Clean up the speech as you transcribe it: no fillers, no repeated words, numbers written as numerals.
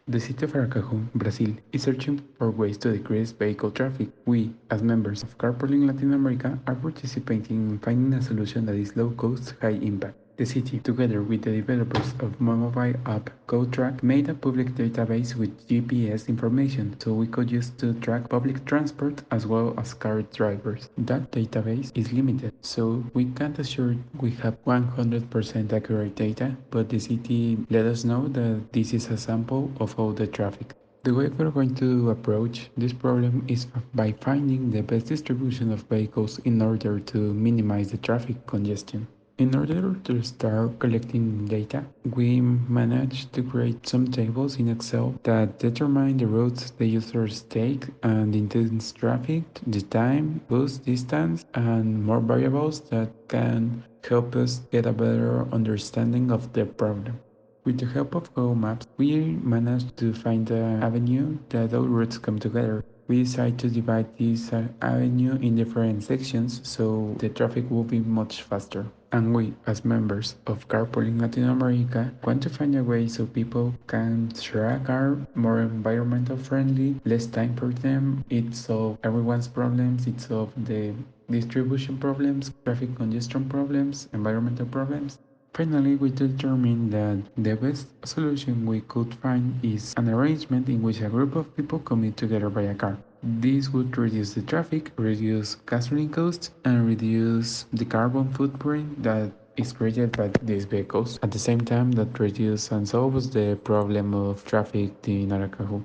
The city of Aracaju, Brazil, is searching for ways to decrease vehicle traffic. We, as members of Carpooling Latin America, are participating in finding a solution that is low cost, high impact. The city, together with the developers of mobile app GoTrack, made a public database with GPS information so we could use to track public transport as well as car drivers. That database is limited, so we can't assure we have 100% accurate data, but the city let us know that this is a sample of all the traffic. The way we're going to approach this problem is by finding the best distribution of vehicles in order to minimize the traffic congestion. In order to start collecting data, we managed to create some tables in Excel that determine the routes the users take and intense traffic, the time, bus distance, and more variables that can help us get a better understanding of the problem. With the help of Google Maps, we managed to find the avenue that all routes come together. We decided to divide this avenue in different sections so the traffic will be much faster. And we, as members of Carpooling Latin America, want to find a way so people can share a car more environmental friendly, less time for them. It solves everyone's problems, it solves the distribution problems, traffic congestion problems, environmental problems. Finally, we determined that the best solution we could find is an arrangement in which a group of people commute together by a car. This would reduce the traffic, reduce gasoline costs, and reduce the carbon footprint that is created by these vehicles. At the same time, that reduces and solves the problem of traffic in Aracaju.